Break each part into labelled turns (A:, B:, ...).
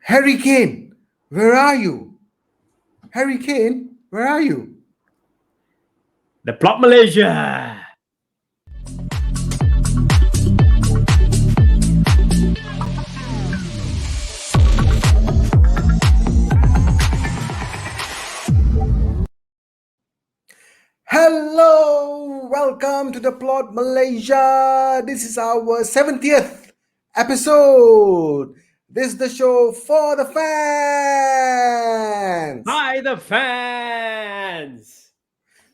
A: Harry Kane, where are you? Harry Kane, where are you?
B: The Plot Malaysia.
A: Hello, welcome to the Plot Malaysia. This is our 70th episode. This is the show for the fans.
B: Hi, the fans.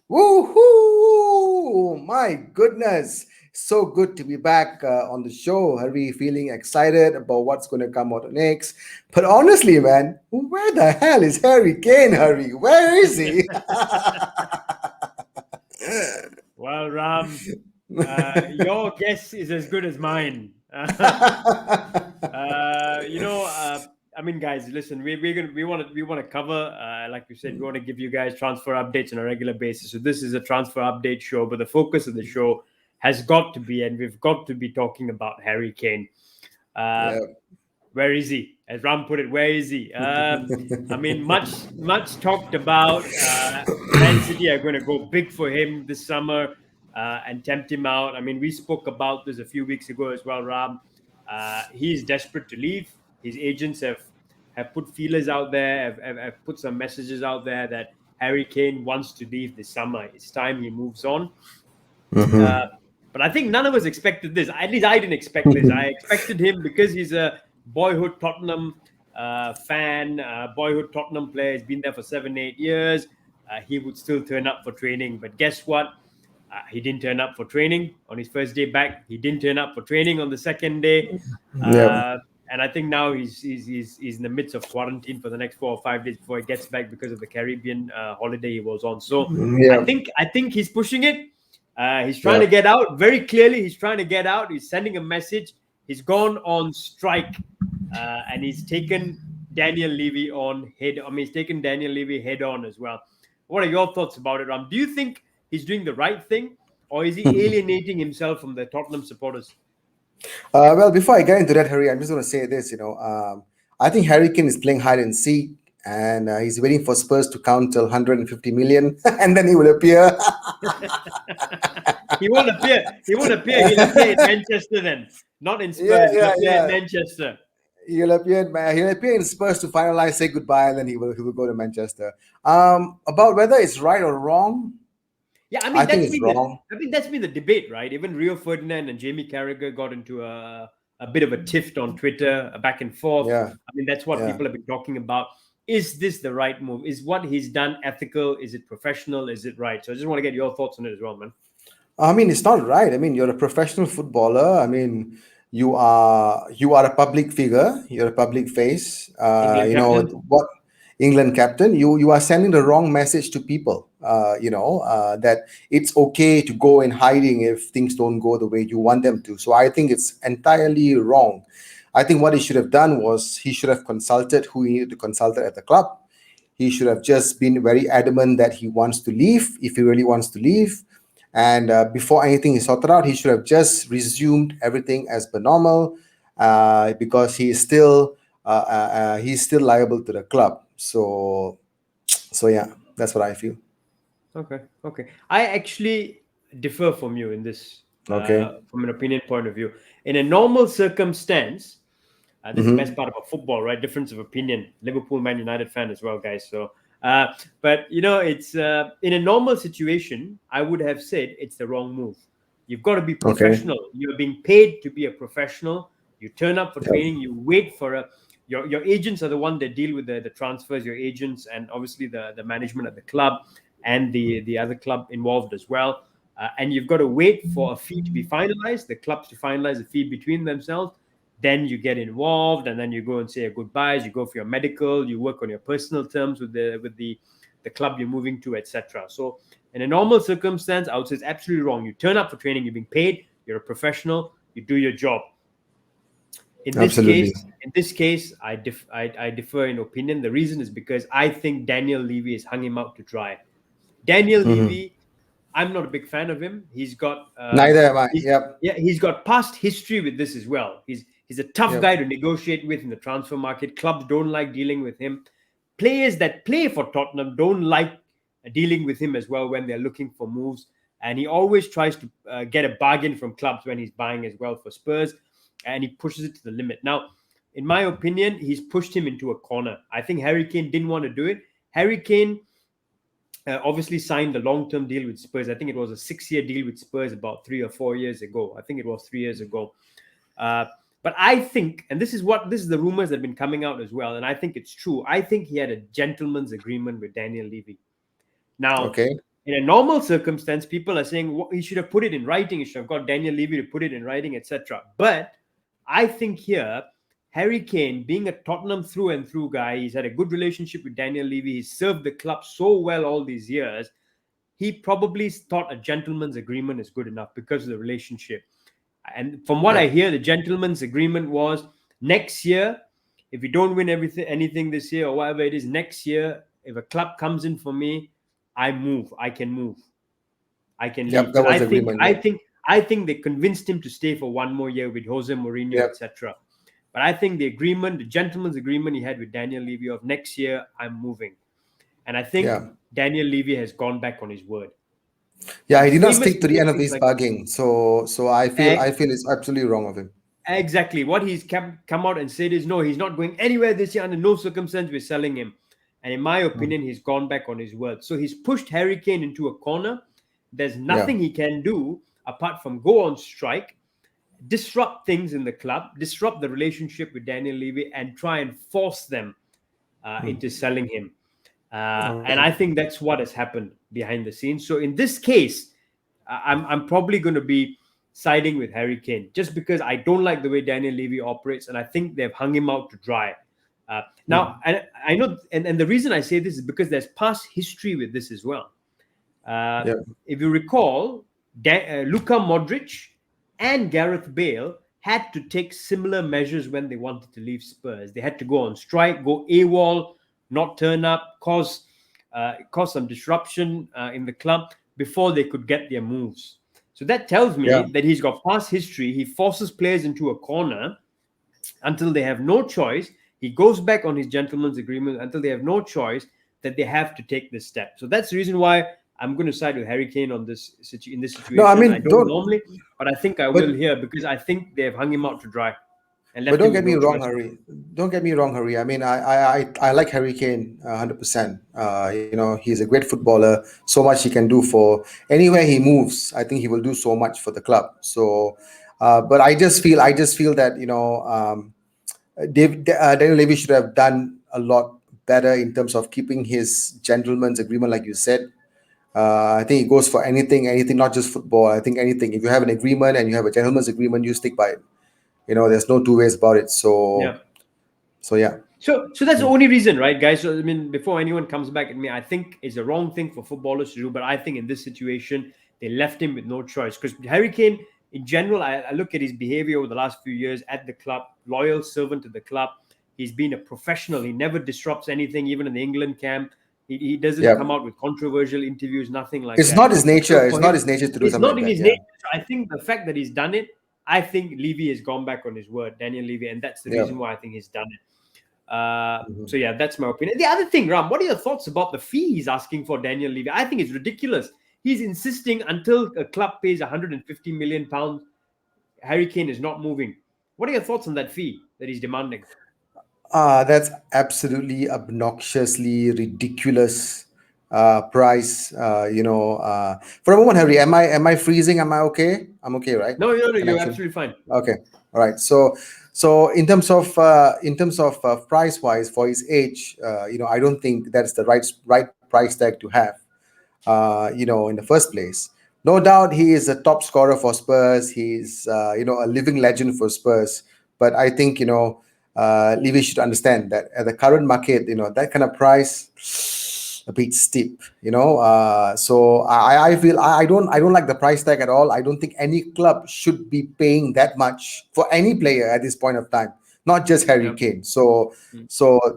A: Woohoo! My goodness. So good to be back on the show. Harry, feeling excited about what's going to come out next. But honestly, man, where the hell is Harry Kane, Harry? Where is he?
B: Well, Ram, your guess is as good as mine. I mean, guys, listen, we want to cover, like you said, we want to give you guys transfer updates on a regular basis. So this is a transfer update show, but the focus of the show has got to be, and we've got to be talking about Harry Kane.
A: Yeah.
B: Where is he? As Ram put it, where is he? I mean, much talked about. Man City are going to go big for him this summer and tempt him out. I mean, we spoke about this a few weeks ago as well, Ram. He is desperate to leave. His agents have put feelers out there, have put some messages out there that Harry Kane wants to leave this summer. It's time he moves on. But I think none of us expected this. At least I didn't expect this. I expected him because he's a boyhood Tottenham fan, boyhood Tottenham player. He's been there for 7-8 years. He would still turn up for training. But guess what? He didn't turn up for training on his first day back. He didn't turn up for training on the second day. And I think now he's in the midst of quarantine for the next 4 or 5 days before he gets back because of the Caribbean holiday he was on. So
A: Yeah.
B: I think he's pushing it. He's trying to get out. Very clearly, he's trying to get out. He's sending a message. He's gone on strike, and he's taken Daniel Levy on head. I mean, he's taken Daniel Levy head on as well. What are your thoughts about it, Ram? Do you think he's doing the right thing, or is he alienating himself from the Tottenham supporters?
A: Well, before I get into that, Harry, I'm just going to say this. I think Harry Kane is playing hide and seek, and he's waiting for Spurs to count till 150 million, and then he will appear.
B: He won't appear. He'll appear in Manchester then, not in Spurs. He'll appear in Manchester.
A: He'll appear in Spurs to finalize, say goodbye, and then he will go to Manchester. About whether it's right or wrong,
B: Yeah, I mean,
A: I think it's wrong.
B: that's been the debate, right? Even Rio Ferdinand and Jamie Carragher got into a bit of a tiff on Twitter, a back and forth.
A: Yeah.
B: I mean, that's what
A: Yeah.
B: people have been talking about. Is this the right move? Is what he's done ethical? Is it professional? Is it right? So I just want to get your thoughts on it as well, man.
A: I mean, it's not right. I mean, you're a professional footballer. I mean, you are a public figure. You're a public face.
B: England captain.
A: What England captain? You are sending the wrong message to people. That it's okay to go in hiding if things don't go the way you want them to. So I think it's entirely wrong. I think what he should have done was he should have consulted who he needed to consult at the club. He should have just been very adamant that he wants to leave if he really wants to leave. And before anything is sorted out, he should have just resumed everything as per normal, because he's still liable to the club. So yeah, that's what I feel.
B: Okay. I actually differ from you in this,
A: Okay.
B: from an opinion point of view. In a normal circumstance, this is the best part about football, right? Difference of opinion. Liverpool, Man United fan as well, guys. So, but it's in a normal situation, I would have said it's the wrong move. You've got to be professional. You're being paid to be a professional. You turn up for training. You wait for your agents are the one that deal with the transfers. Your agents and obviously the management at the club and the other club involved as well. And you've got to wait for a fee to be finalized. The clubs to finalize the fee between themselves. Then you get involved, and then you go and say your goodbyes. You go for your medical. You work on your personal terms with the club you're moving to, etc. So, in a normal circumstance, I would say it's absolutely wrong. You turn up for training. You're being paid. You're a professional. You do your job. In this case, I differ in opinion. The reason is because I think Daniel Levy has hung him out to dry. Daniel Levy, I'm not a big fan of him. He's got
A: Neither am I. Yep.
B: Yeah, he's got past history with this as well. He's a tough
A: Yep.
B: guy to negotiate with in the transfer market. Clubs don't like dealing with him. Players that play for Tottenham don't like dealing with him as well when they're looking for moves. And he always tries to get a bargain from clubs when he's buying as well for Spurs, and he pushes it to the limit. Now, in my opinion, he's pushed him into a corner. I think Harry Kane didn't want to do it. Harry Kane obviously signed a long-term deal with Spurs. I think it was a 6-year deal with Spurs about 3 or 4 years ago. I think it was 3 years ago. But I think, and this is the rumors that have been coming out as well, and I think it's true. I think he had a gentleman's agreement with Daniel Levy. Now,
A: Okay.
B: in a normal circumstance, people are saying he should have put it in writing. He should have got Daniel Levy to put it in writing, etc. But I think here, Harry Kane, being a Tottenham through and through guy, he's had a good relationship with Daniel Levy. He's served the club so well all these years. He probably thought a gentleman's agreement is good enough because of the relationship. And from what I hear, the gentleman's agreement was next year, if we don't win anything this year or whatever it is, next year, if a club comes in for me, I move. I can move. I can leave.
A: Yep, that was
B: I
A: the
B: think
A: agreement.
B: I think they convinced him to stay for one more year with Jose Mourinho,
A: Yep.
B: etc. But I think the gentleman's agreement he had with Daniel Levy of next year, I'm moving. And I think
A: Yeah.
B: Daniel Levy has gone back on his word.
A: Yeah, he did not
B: Famous
A: stick to the end of
B: things
A: his
B: like-
A: bargain. So I feel it's absolutely wrong of him.
B: Exactly. What he's come out and said is, no, he's not going anywhere this year. Under no circumstance we're selling him. And in my opinion, he's gone back on his word. So he's pushed Harry Kane into a corner. There's nothing he can do apart from go on strike, disrupt things in the club, disrupt the relationship with Daniel Levy, and try and force them into selling him. And I think that's what has happened behind the scenes. So in this case, I'm probably going to be siding with Harry Kane just because I don't like the way Daniel Levy operates, and I think they've hung him out to dry. Now, I know, and the reason I say this is because there's past history with this as well. If you recall, Luka Modric and Gareth Bale had to take similar measures when they wanted to leave Spurs. They had to go on strike, go AWOL, not turn up, cause some disruption in the club before they could get their moves. So that tells me that he's got past history. He forces players into a corner until they have no choice. He goes back on his gentleman's agreement until they have no choice that they have to take this step. So that's the reason why I'm going to side with Harry Kane on this in this situation.
A: No, I mean,
B: I don't normally, but I think I will here because I think they have hung him out to dry.
A: But don't get me wrong, Harry. Don't get me wrong, Harry. I mean, I like Harry Kane 100%. He's a great footballer. So much he can do for anywhere he moves. I think he will do so much for the club. So, but I just feel that Daniel Levy should have done a lot better in terms of keeping his gentleman's agreement, like you said. I think it goes for anything, not just football. I think anything. If you have an agreement and you have a gentleman's agreement, you stick by it. There's no two ways about it. So yeah.
B: So that's the only reason, right, guys? So I mean, before anyone comes back at me, I think it's the wrong thing for footballers to do. But I think in this situation, they left him with no choice because Harry Kane, in general, I look at his behavior over the last few years at the club, loyal servant to the club. He's been a professional. He never disrupts anything, even in the England camp. He doesn't come out with controversial interviews, nothing like that.
A: It's not his nature. It's not his nature to do something like that. It's not in his nature.
B: So I think the fact that he's done it, I think Levy has gone back on his word, Daniel Levy, and that's the reason why I think he's done it. So yeah, that's my opinion. The other thing, Ram, what are your thoughts about the fee he's asking for Daniel Levy? I think it's ridiculous. He's insisting until a club pays £150 million, Harry Kane is not moving. What are your thoughts on that fee that he's demanding?
A: That's absolutely obnoxiously ridiculous price. For a moment, Harry, am I freezing? Am I okay? I'm okay, right?
B: No, you're absolutely fine.
A: Okay, all right. So in terms of price wise for his age, I don't think that's the right price tag to have. In the first place, no doubt he is a top scorer for Spurs. He's a living legend for Spurs. But I think Levy should understand that at the current market, that kind of price a bit steep. So I feel I don't like the price tag at all. I don't think any club should be paying that much for any player at this point of time, not just Harry Kane. So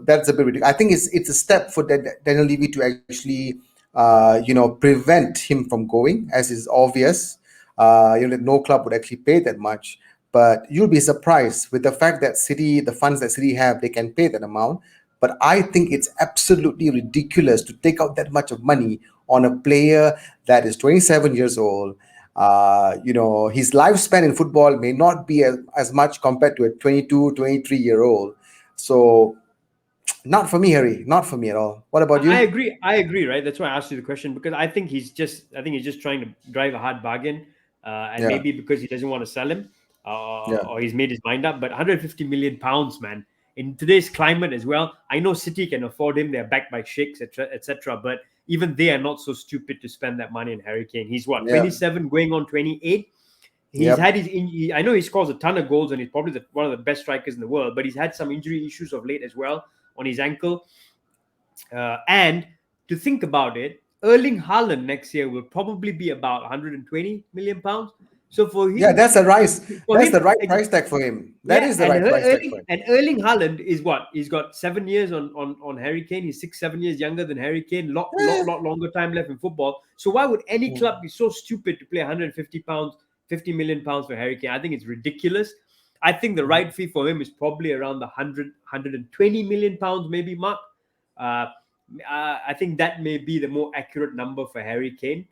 A: that's a bit ridiculous. I think it's a step for Daniel Levy to actually prevent him from going, as is obvious. No club would actually pay that much. But you'll be surprised with the fact that City, the funds that City have, they can pay that amount. But I think it's absolutely ridiculous to take out that much of money on a player that is 27 years old. His lifespan in football may not be as much compared to a 22, 23-year-old. So, not for me, Harry. Not for me at all. What about
B: I
A: you?
B: agree. I agree. Right. That's why I asked you the question, because I think he's just trying to drive a hard bargain, and
A: Yeah,
B: maybe because he doesn't want to sell him,
A: yeah.
B: or he's made his mind up. But 150 million pounds, man, in today's climate as well. I know City can afford him; they're backed by sheikhs, etc. But even they are not so stupid to spend that money on Harry Kane. He's what,
A: Yeah.
B: 27, going on 28. He's
A: Yep.
B: had I know he scores a ton of goals and he's probably one of the best strikers in the world, but he's had some injury issues of late as well on his ankle. And to think about it, Erling Haaland next year will probably be about 120 million pounds. So
A: Yeah, that's a rise.
B: for
A: That's
B: him,
A: the right price tag for him. That
B: yeah,
A: is the right price tag for him.
B: Erling Haaland is what, he's got 7 years on Harry Kane. He's 6-7 years younger than Harry Kane. Lot longer time left in football. So why would any club be so stupid to play 150 pounds, 50 million pounds for Harry Kane? I think it's ridiculous. I think the right fee for him is probably around the 120 million pounds, maybe, mark. Uh, I think that may be the more accurate number for Harry Kane,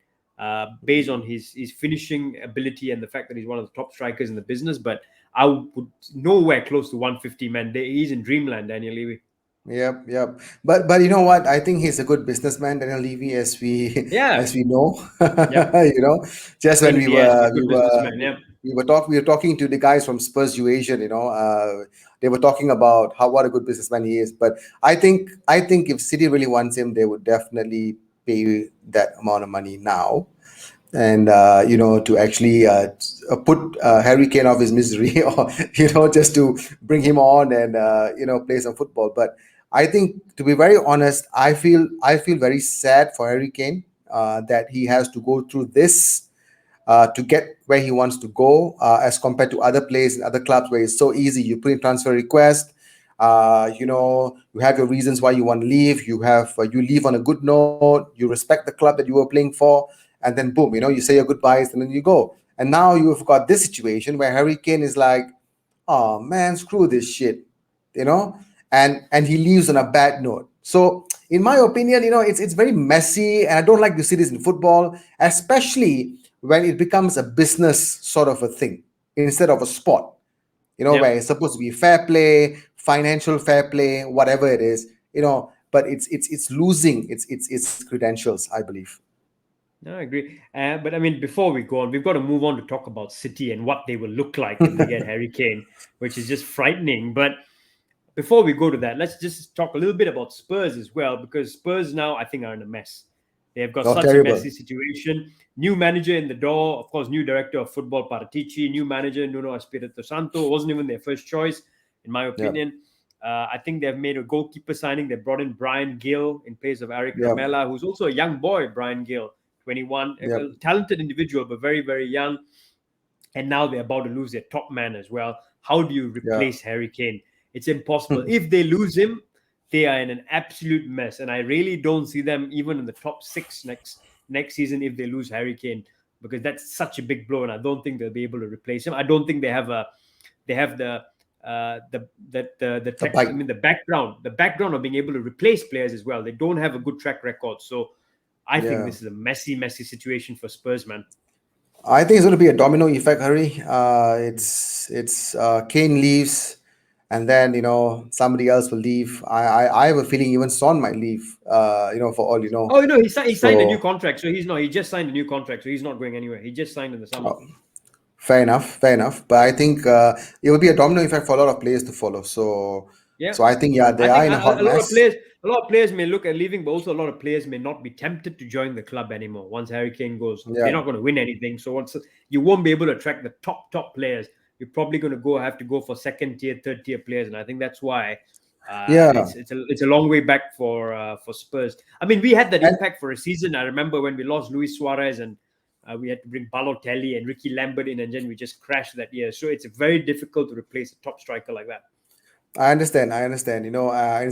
B: based on his finishing ability and the fact that he's one of the top strikers in the business. But I would put nowhere close to 150, man. He's in dreamland, Daniel Levy.
A: Yep, yep. But you know what? I think he's a good businessman, Daniel Levy, as we
B: Yeah.
A: as we know.
B: Yep.
A: Just when
B: Pain in
A: we
B: the ass,
A: were
B: but
A: we
B: good
A: were
B: businessman. Yep.
A: we were talking to the guys from Spurs Asian, they were talking about how what a good businessman he is. But I think if City really wants him, they would definitely pay that amount of money now. And to actually put Harry Kane off his misery, or just to bring him on and play some football. But I think, to be very honest, I feel very sad for Harry Kane, that he has to go through this to get where he wants to go, as compared to other players in other clubs where it's so easy. You put in transfer request. You have your reasons why you want to leave. You leave on a good note. You respect the club that you were playing for, and then boom, you say your goodbyes and then you go. And now you've got this situation where Harry Kane is like, oh man, screw this shit, you know, and he leaves on a bad note. So, in my opinion, it's very messy, and I don't like to see this in football, especially when it becomes a business sort of a thing instead of a sport. Where
B: Yep.
A: it's supposed to be fair play, financial fair play, whatever it is. But it's losing its credentials, I believe.
B: No, I agree. But I mean, before we go on, we've got to move on to talk about City and what they will look like if they get Harry Kane, which is just frightening. But before we go to that, let's just talk a little bit about Spurs as well, because Spurs now, I think, are in a mess. They have got
A: Oh,
B: such a
A: terrible.
B: messy situation. New manager in the door, of course, new director of football, Paratici, new manager, Nuno Espirito Santo. It wasn't even their first choice, in my
A: Yeah,
B: opinion. I think they've made a goalkeeper signing. They brought in Brian Gill in place of Eric
A: yeah,
B: Lamela, who's also a young boy, Brian Gill, 21,
A: yeah.
B: a talented individual, but very, very young. And now they're about to lose their top man as well. How do you
A: Yeah.
B: replace Harry Kane? It's impossible. If they lose him, they are in an absolute mess, and I really don't see them even in the top six next season if they lose Harry Kane, because that's such a big blow, and I don't think they'll be able to replace him. I don't think they have the
A: The
B: tech. I
A: bite.
B: mean, the background of being able to replace players as well. They don't have a good track record, so I think
A: Yeah.
B: this is a messy situation for Spurs, man.
A: I think it's going to be a domino effect, Harry. It's Kane leaves, and then somebody else will leave. I have a feeling even Son might leave. For all you know.
B: Oh no, he signed a new
A: So,
B: contract, so he's not. He just signed a new contract, so he's not going anywhere. He just signed in the summer.
A: oh, fair enough, fair enough. But I think it will be a domino effect for a lot of players to follow. So,
B: Yeah,
A: so I think, yeah,
B: I
A: they are
B: think
A: in a hot
B: a lot of
A: mess.
B: players may look at leaving, but also a lot of players may not be tempted to join the club anymore once Harry Kane goes. They're
A: Yeah,
B: not going to win anything, so once you won't be able to attract the top players. You're probably going to have to go for second tier, third tier players, and I think that's why
A: yeah,
B: it's a long way back for Spurs. I mean, we had that
A: and
B: impact for a season. I remember when we lost Luis Suarez and we had to bring Balotelli and Ricky Lambert in, and then we just crashed that year. So it's very difficult to replace a top striker like that.
A: I understand. And it's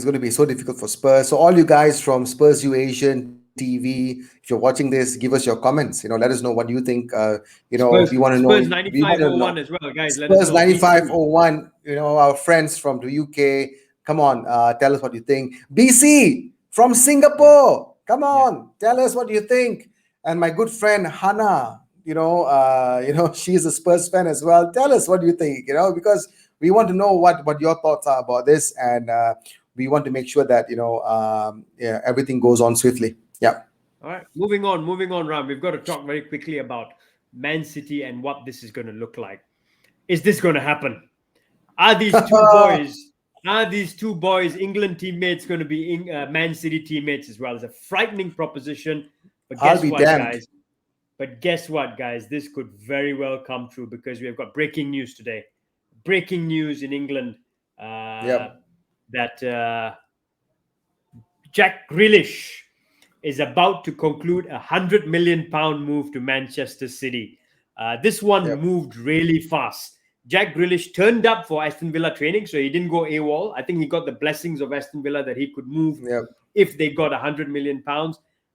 A: going to be so difficult for Spurs. So all you guys from Spurs U Asian, TV. If you're watching this, give us your comments. Let us know what you think.
B: Spurs,
A: We want to know.
B: Spurs
A: We want to
B: 9501
A: know.
B: as well, guys. Let us
A: Spurs
B: know. Please do.
A: 9501. Our friends from the UK. Come on, tell us what you think. BC from Singapore. Come on, tell us what you think. And my good friend Hannah, she's a Spurs fan as well. Tell us what you think. Because we want to know what your thoughts are about this, and we want to make sure that everything goes on swiftly. Yeah.
B: All right, moving on, Ram. We've got to talk very quickly about Man City and what this is going to look like. Is this going to happen? Are these two boys, England teammates, going to be Man City teammates as well? It's a frightening proposition. But guess what, guys? This could very well come true because we have got breaking news today. Breaking news in England that Jack Grealish is about to conclude a £100 million move to Manchester City. This one moved really fast. Jack Grealish turned up for Aston Villa training, so he didn't go AWOL. I think he got the blessings of Aston Villa that he could move if they got £100 million.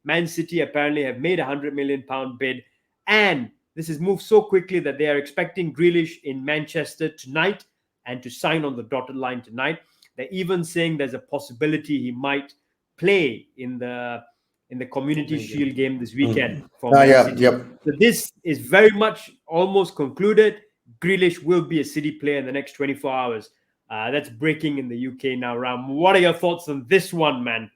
B: Man City apparently have made a £100 million bid, and this has moved so quickly that they are expecting Grealish in Manchester tonight and to sign on the dotted line tonight. They're even saying there's a possibility he might play in the Community Shield game this weekend for Man City. So this is very much almost concluded. Grealish will be a City player in the next 24 hours. That's breaking in the UK now, Ram. What are your thoughts on this one, man?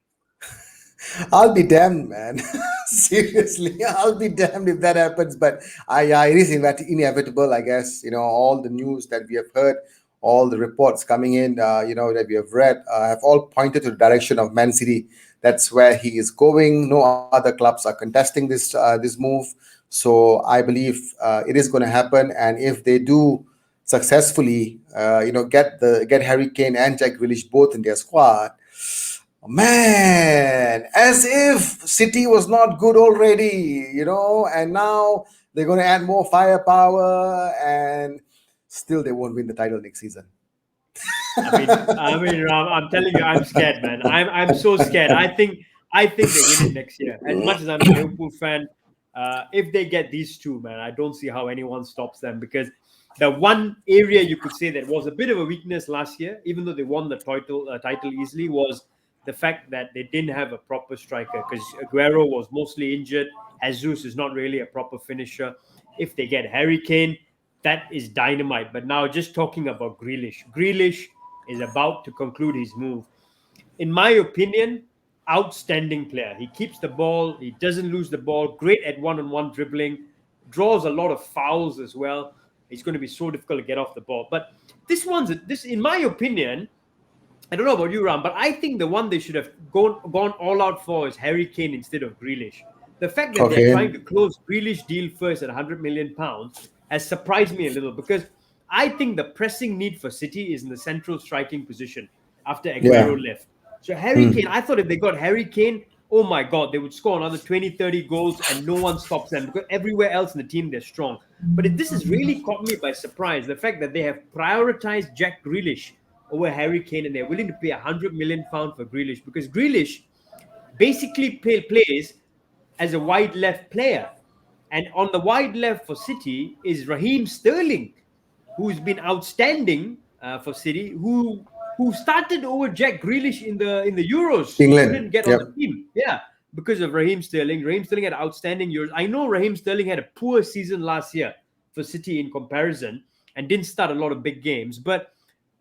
A: I'll be damned, man. Seriously, I'll be damned if that happens. But it is inevitable, I guess. All the news that we have heard, all the reports coming in, that we have read, have all pointed to the direction of Man City. That's where he is going. No other clubs are contesting this move. So I believe it is going to happen. And if they do successfully, get Harry Kane and Jack Grealish both in their squad, man, as if City was not good already, and now they're going to add more firepower, and still they won't win the title next season.
B: I mean, Ram, I'm telling you, I'm scared, man. I'm so scared. I think they win it next year. As much as I'm a Liverpool fan, if they get these two, man, I don't see how anyone stops them, because the one area you could say that was a bit of a weakness last year, even though they won the title easily, was the fact that they didn't have a proper striker, because Aguero was mostly injured. Jesus is not really a proper finisher. If they get Harry Kane, that is dynamite. But now just talking about Grealish is about to conclude his move. In my opinion, outstanding player. He keeps the ball. He doesn't lose the ball. Great at one-on-one dribbling. Draws a lot of fouls as well. It's going to be so difficult to get off the ball. But this, in my opinion, I don't know about you, Ram, but I think the one they should have gone all out for is Harry Kane instead of Grealish. The fact that they're trying to close Grealish deal first at £100 million has surprised me a little, because I think the pressing need for City is in the central striking position after Aguero left. So Harry Kane, I thought if they got Harry Kane, oh my God, they would score another 20, 30 goals and no one stops them, because everywhere else in the team, they're strong. But this has really caught me by surprise, the fact that they have prioritized Jack Grealish over Harry Kane, and they're willing to pay £100 million for Grealish, because Grealish basically plays as a wide left player. And on the wide left for City is Raheem Sterling, who's been outstanding for City, who started over Jack Grealish in the Euros.
A: England.
B: He couldn't get on the team. Yeah, because of Raheem Sterling. Raheem Sterling had outstanding Euros. I know Raheem Sterling had a poor season last year for City in comparison and didn't start a lot of big games. But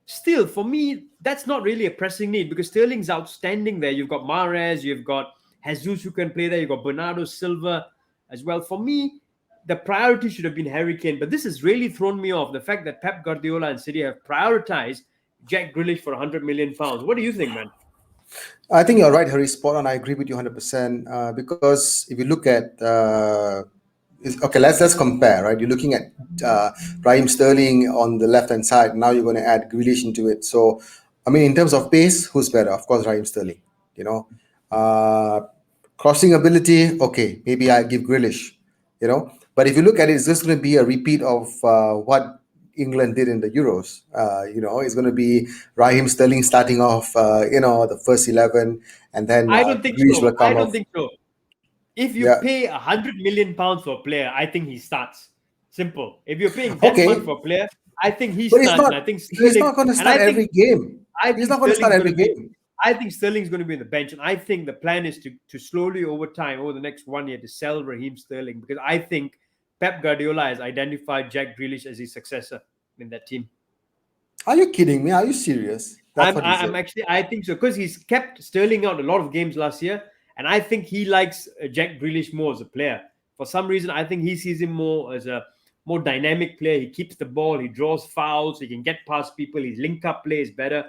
B: still, for me, that's not really a pressing need, because Sterling's outstanding there. You've got Mahrez, you've got Jesus who can play there, you've got Bernardo Silva as well. For me, the priority should have been Harry Kane. But this has really thrown me off, the fact that Pep Guardiola and City have prioritized Jack Grealish for £100 million. What do you think, man?
A: I think you're right, Harry. Spot on. I agree with you 100%. Because if you look at okay, let's compare, right? You're looking at Raheem Sterling on the left-hand side. Now you're going to add Grealish into it. So, I mean, in terms of pace, who's better? Of course, Raheem Sterling. Crossing ability, okay, maybe I give Grealish. But if you look at it, it's just going to be a repeat of what England did in the Euros. It's going to be Raheem Sterling starting off, the first 11, and then
B: I don't think so. If you
A: Yeah.
B: pay £100 million for a player, I think he starts. Simple. If you're paying that
A: Okay,
B: much for a player, I think he
A: but he's
B: starts,
A: not.
B: and I think
A: He's
B: Sterling.
A: not going to
B: And
A: start every game.
B: I
A: He's
B: think
A: not going to start
B: Sterling's going
A: every
B: to be.
A: game.
B: I think Sterling's going to be in the bench, and I think the plan is to slowly over time, over the next 1 year, to sell Raheem Sterling, because I think Pep Guardiola has identified Jack Grealish as his successor in that team.
A: Are you kidding me? Are you serious? That's what he said.
B: I'm actually, I think so, because he's kept Sterling out a lot of games last year, and I think he likes Jack Grealish more as a player. For some reason, I think he sees him more as a more dynamic player. He keeps the ball, he draws fouls, he can get past people, his link-up play is better.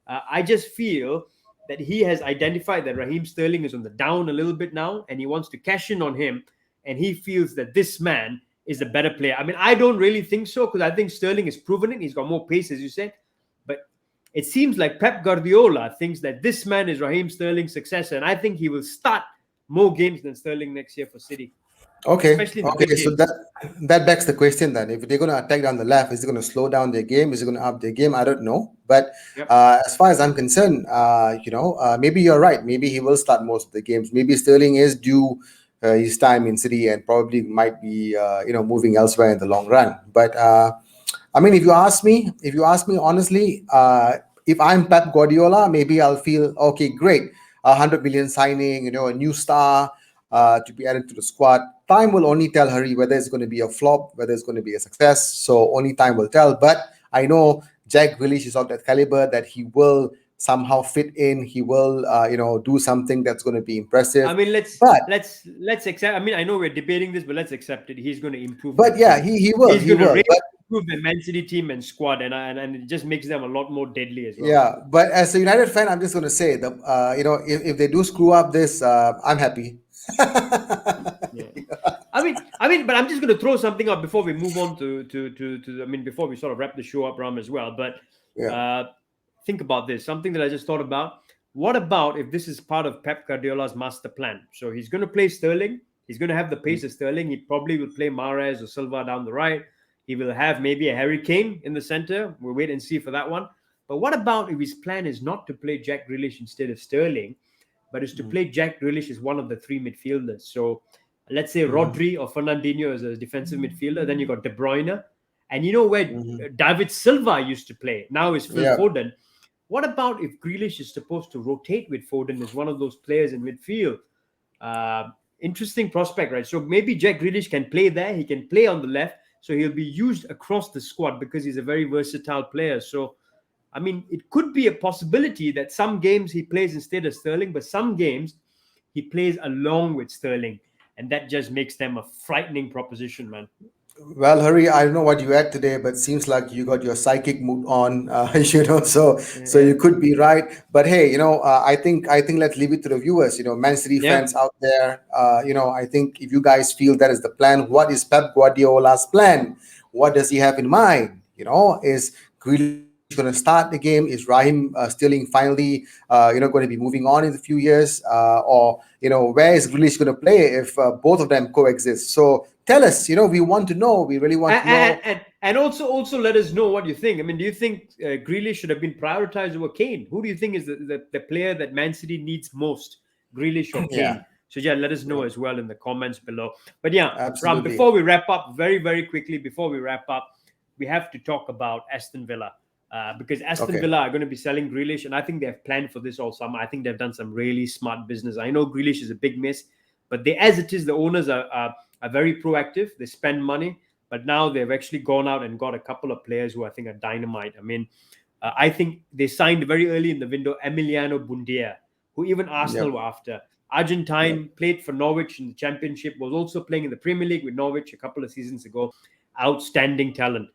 B: I just feel that he has identified that Raheem Sterling is on the down a little bit now, and he wants to cash in on him, and he feels that this man is a better player. I mean, I don't really think so, because I think Sterling has proven it. He's got more pace, as you said, but it seems like Pep Guardiola thinks that this man is Raheem Sterling's successor, and I think he will start more games than Sterling next year for City.
A: Okay.
B: Especially in the
A: Okay.
B: big
A: So
B: games.
A: that begs the question then: if they're going to attack down the left, is it going to slow down their game? Is it going to up their game? I don't know. But
B: Yep.
A: as far as I'm concerned, maybe you're right. Maybe he will start most of the games. Maybe Sterling is due his time in City and probably might be moving elsewhere in the long run. But I mean, if you ask me honestly, if I'm Pep Guardiola, maybe I'll feel okay, great, 100 million signing, a new star to be added to the squad. Time will only tell, Harry, whether it's going to be a flop, whether it's going to be a success. So only time will tell. But I know Jack Grealish is of that caliber that he will somehow fit in. He will, do something that's going to be impressive.
B: I mean,
A: But
B: let's accept. I mean, I know we're debating this, but let's accept it. He's going to improve.
A: but
B: the
A: yeah,
B: team.
A: he will.
B: He's
A: He
B: going to
A: will.
B: really
A: But
B: improve the Man City team and squad, and it just makes them a lot more deadly as well.
A: yeah, but as a United fan, I'm just going to say that if they do screw up this, I'm happy.
B: Yeah. I mean, but I'm just going to throw something up before we move on to. I mean, before we sort of wrap the show up, Ram, as well. But
A: Yeah.
B: think about this. Something that I just thought about. What about if this is part of Pep Guardiola's master plan? So he's going to play Sterling. He's going to have the pace of Sterling. He probably will play Mahrez or Silva down the right. He will have maybe a Harry Kane in the center. We'll wait and see for that one. But what about if his plan is not to play Jack Grealish instead of Sterling, but is to play Jack Grealish as one of the three midfielders? So let's say Rodri or Fernandinho as a defensive midfielder. Then you got De Bruyne. And you know where David Silva used to play? Now is Phil
A: Yeah.
B: Foden. What about if Grealish is supposed to rotate with Foden as one of those players in midfield? Interesting prospect, right? So maybe Jack Grealish can play there. He can play on the left. So he'll be used across the squad because he's a very versatile player. So, I mean, it could be a possibility that some games he plays instead of Sterling, but some games he plays along with Sterling. And that just makes them a frightening proposition, man.
A: Well, Harry, I don't know what you had today, but seems like you got your psychic mood on, so you could be right. But hey, I think let's leave it to the viewers. Man City
B: Yeah.
A: fans out there, I think if you guys feel that is the plan, what is Pep Guardiola's plan? What does he have in mind? Is Grealish going to start the game? Is Raheem Sterling finally, going to be moving on in a few years? Or where is Grealish going to play if both of them coexist? So tell us. We want to know. We really want to know.
B: And also let us know what you think. I mean, do you think Grealish should have been prioritized over Kane? Who do you think is the player that Man City needs most, Grealish or Kane?
A: Yeah.
B: So yeah, let us know as well in the comments below. But yeah, Ram,
A: Absolutely.
B: before we wrap up, very, very quickly, before we wrap up, we have to talk about Aston Villa. Because Aston
A: Okay.
B: Villa are going to be selling Grealish, and I think they have planned for this all summer. I think they've done some really smart business. I know Grealish is a big miss, but as it is, the owners are very proactive. They spend money, but now they've actually gone out and got a couple of players who I think are dynamite. I mean, I think they signed very early in the window Emiliano Buendia, who even Arsenal were after. Argentine, played for Norwich in the Championship, was also playing in the Premier League with Norwich a couple of seasons ago. Outstanding talent.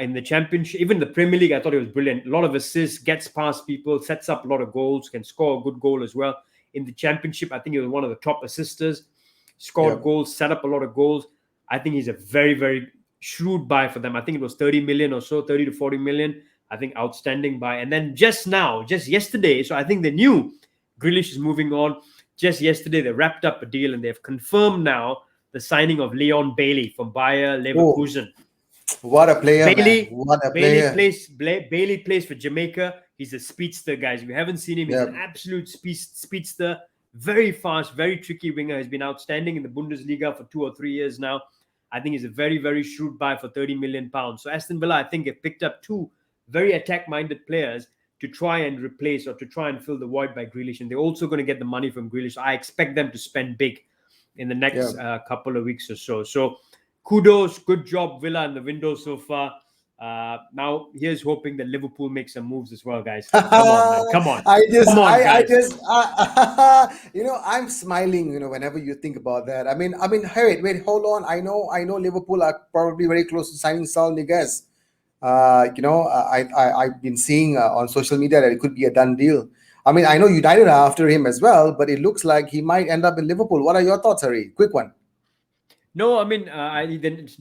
B: In the Championship, even the Premier League, I thought it was brilliant. A lot of assists, gets past people, sets up a lot of goals, can score a good goal as well. In the Championship, I think he was one of the top assisters, scored goals, set up a lot of goals. I think he's a very, very shrewd buy for them. I think it was 30 million or so, 30 to 40 million. I think outstanding buy. And then just yesterday, so I think they knew Grealish is moving on. Just yesterday, they wrapped up a deal and they've confirmed now the signing of Leon Bailey from Bayer Leverkusen.
A: What a player,
B: Bailey,
A: man. What a player.
B: Bailey plays for Jamaica. He's a speedster, guys. If you haven't seen him, he's an absolute speedster. Very fast, very tricky winger. He's been outstanding in the Bundesliga for 2 or 3 years now. I think he's a very, very shrewd buy for £30 million. So Aston Villa, I think, have picked up two very attack-minded players to try and replace or to try and fill the void by Grealish. And they're also going to get the money from Grealish. So I expect them to spend big in the next couple of weeks or so. So kudos, good job, Villa, in the window so far. Now here's hoping that Liverpool makes some moves as well, guys. Come on, man. Come on.
A: I'm smiling, whenever you think about that. I mean, hey, wait, hold on. I know Liverpool are probably very close to signing Saul Niguez. I've been seeing on social media that it could be a done deal. I mean, I know United are after him as well, but it looks like he might end up in Liverpool. What are your thoughts, Harry? Quick one.
B: No, I mean,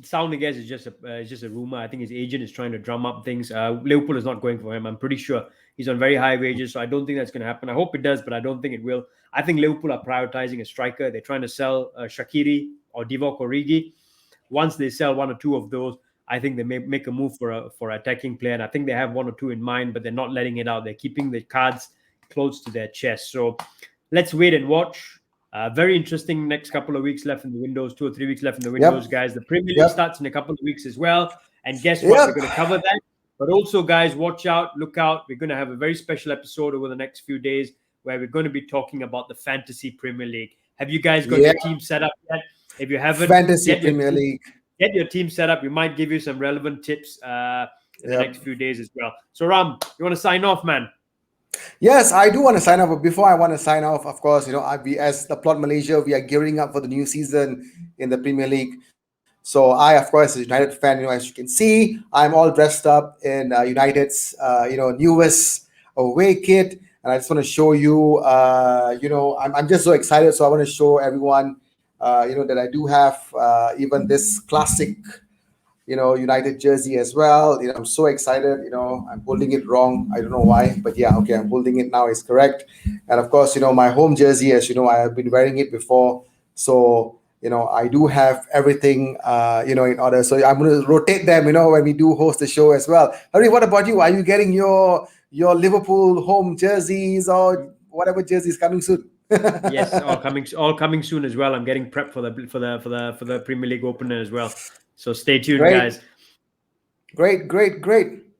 B: Saul Niguez is just a rumor. I think his agent is trying to drum up things. Liverpool is not going for him. I'm pretty sure he's on very high wages, so I don't think that's going to happen. I hope it does, but I don't think it will. I think Liverpool are prioritizing a striker. They're trying to sell Shaqiri or Divock Origi. Once they sell one or two of those, I think they may make a move for an attacking player. And I think they have one or two in mind, but they're not letting it out. They're keeping the cards close to their chest. So let's wait and watch. Very interesting next couple of weeks left in the windows, 2 or 3 weeks left in the windows, guys. The Premier League starts in a couple of weeks as well. And guess what? We're going to cover that. But also, guys, watch out, look out. We're going to have a very special episode over the next few days where we're going to be talking about the Fantasy Premier League. Have you guys got your team set up yet? If you haven't,
A: Fantasy Premier League.
B: Get your team set up. We might give you some relevant tips in the next few days as well. So, Ram, you want to sign off, man?
A: Yes, I do want to sign off. But before I want to sign off, of course, we as the Plot Malaysia, we are gearing up for the new season in the Premier League. So I, of course, as a United fan, as you can see, I'm all dressed up in United's, newest away kit. And I just want to show you, I'm just so excited. So I want to show everyone, that I do have even this classic, United jersey as well. I'm so excited. I'm holding it wrong. I don't know why, but yeah, okay, I'm holding it now. It's correct. And of course, my home jersey, as you know, I have been wearing it before. So, I do have everything, in order. So I'm going to rotate them, when we do host the show as well. Harry, what about you? Are you getting your Liverpool home jerseys or whatever jerseys coming soon?
B: Yes, all coming soon as well. I'm getting prepped for the Premier League opener as well. So stay tuned, guys.
A: Great.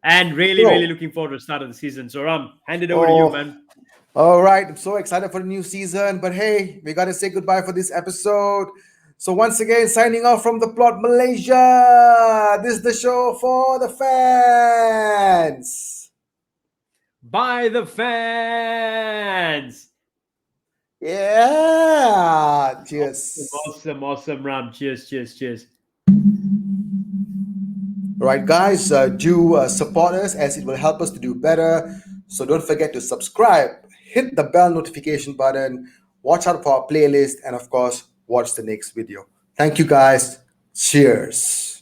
B: And really looking forward to the start of the season. So Ram, hand it over to you, man.
A: All right. I'm so excited for the new season. But hey, we got to say goodbye for this episode. So once again, signing off from the Plot Malaysia. This is the show for the fans.
B: By the fans.
A: Yeah. Cheers.
B: Awesome, Ram. Cheers.
A: All right, guys, do support us as it will help us to do better. So don't forget to subscribe, hit the bell notification button, watch out for our playlist, and of course, watch the next video. Thank you, guys. Cheers.